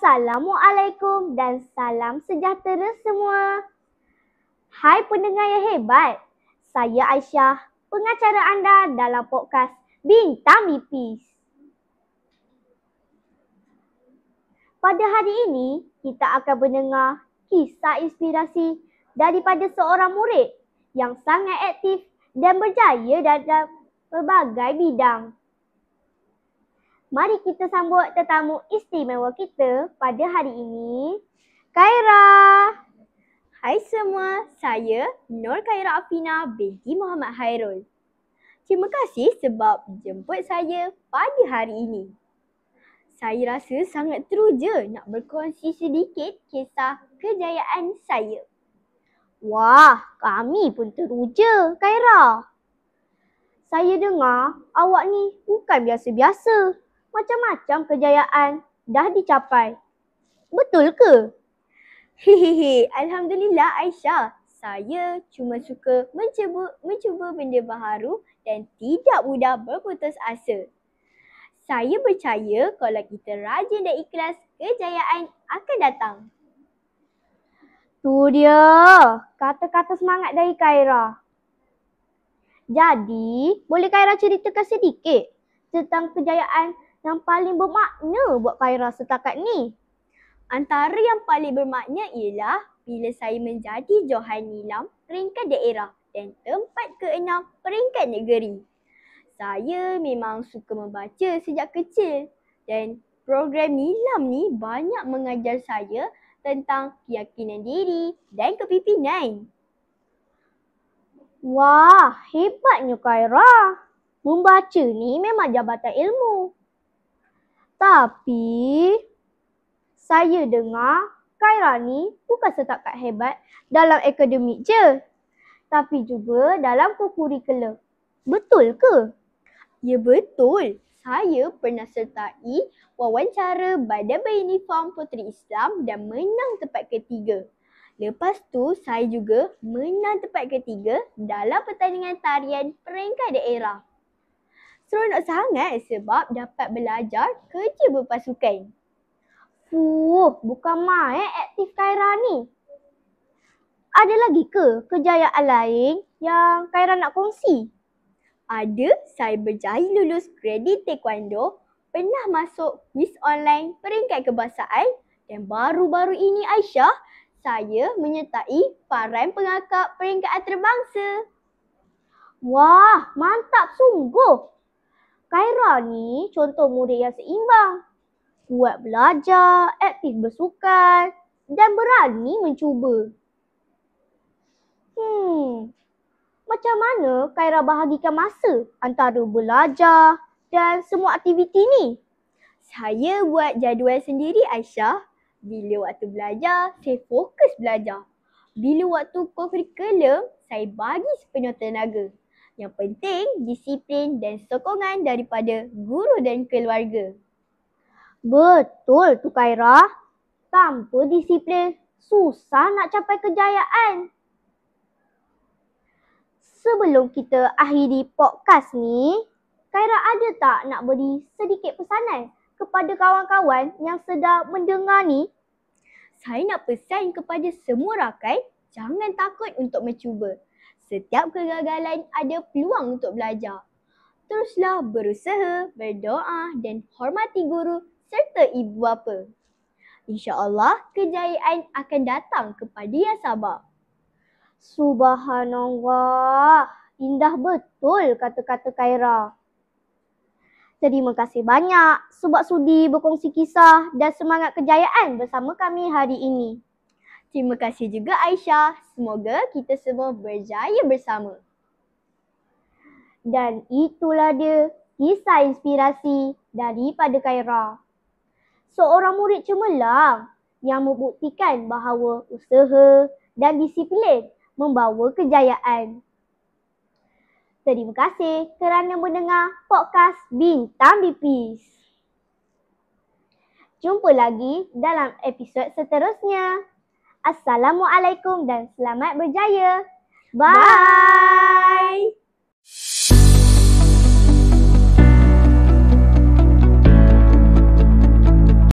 Assalamualaikum dan salam sejahtera semua. Hai pendengar yang hebat, saya Aisyah, pengacara anda dalam podcast Bintang Mipis. Pada hari ini, kita akan mendengar kisah inspirasi daripada seorang murid yang sangat aktif dan berjaya dalam pelbagai bidang. Mari kita sambut tetamu istimewa kita pada hari ini, Khaira. Hai semua, saya Nur Khaira Afina binti Muhammad Hairul. Terima kasih sebab jemput saya pada hari ini. Saya rasa sangat teruja nak berkongsi sedikit kisah kejayaan saya. Wah, kami pun teruja, Khaira. Saya dengar awak ni bukan biasa-biasa. Macam-macam kejayaan dah dicapai. Betul ke? Hehehe, Alhamdulillah Aisyah. Saya cuma suka mencuba benda baharu dan tidak mudah berputus asa. Saya percaya kalau kita rajin dan ikhlas, kejayaan akan datang. Tu dia, kata-kata semangat dari Khaira. Jadi, boleh Khaira ceritakan sedikit tentang kejayaan yang paling bermakna buat Khaira setakat ni? Antara yang paling bermakna ialah bila saya menjadi Johan Nilam peringkat daerah dan tempat ke-6 peringkat negeri. Saya memang suka membaca sejak kecil dan program Nilam ni banyak mengajar saya tentang keyakinan diri dan kepimpinan. Wah, hebatnya Khaira. Membaca ni memang jabatan ilmu. Tapi, saya dengar Khaira ni bukan setakat hebat dalam akademik je, tapi juga dalam kurikulum. Betul ke? Ya betul. Saya pernah sertai wawancara Badan Beruniform Puteri Islam dan menang tempat ketiga. Lepas tu saya juga menang tempat ketiga dalam pertandingan tarian peringkat daerah. Seronok sangat sebab dapat belajar kerja berpasukan. Bukan main aktif Khaira ni. Ada lagi ke kejayaan lain yang Khaira nak kongsi? Ada, saya berjaya lulus kredit taekwondo, pernah masuk kuis online peringkat kebangsaan dan baru-baru ini Aisyah, saya menyertai paran pengakap peringkat antarabangsa. Wah, mantap sungguh. Khaira ni contoh murid yang seimbang. Kuat belajar, aktif bersukan dan berani mencuba. Macam mana Khaira bahagikan masa antara belajar dan semua aktiviti ni? Saya buat jadual sendiri Aisyah. Bila waktu belajar, saya fokus belajar. Bila waktu kurikulum, saya bagi sepenuh tenaga. Yang penting, disiplin dan sokongan daripada guru dan keluarga. Betul tu Khaira. Tanpa disiplin, susah nak capai kejayaan. Sebelum kita akhiri podcast ni, Khaira ada tak nak beri sedikit pesanan kepada kawan-kawan yang sedang mendengar ni? Saya nak pesan kepada semua rakan, jangan takut untuk mencuba. Setiap kegagalan ada peluang untuk belajar. Teruslah berusaha, berdoa dan hormati guru serta ibu bapa. InsyaAllah kejayaan akan datang kepada yang sabar. Subhanallah, indah betul kata-kata Khaira. Terima kasih banyak sebab sudi berkongsi kisah dan semangat kejayaan bersama kami hari ini. Terima kasih juga Aisyah. Semoga kita semua berjaya bersama. Dan itulah dia kisah inspirasi daripada Khaira. Seorang murid cemerlang yang membuktikan bahawa usaha dan disiplin membawa kejayaan. Terima kasih kerana mendengar podcast Bintang Mipis. Jumpa lagi dalam episod seterusnya. Assalamualaikum dan selamat berjaya. Bye.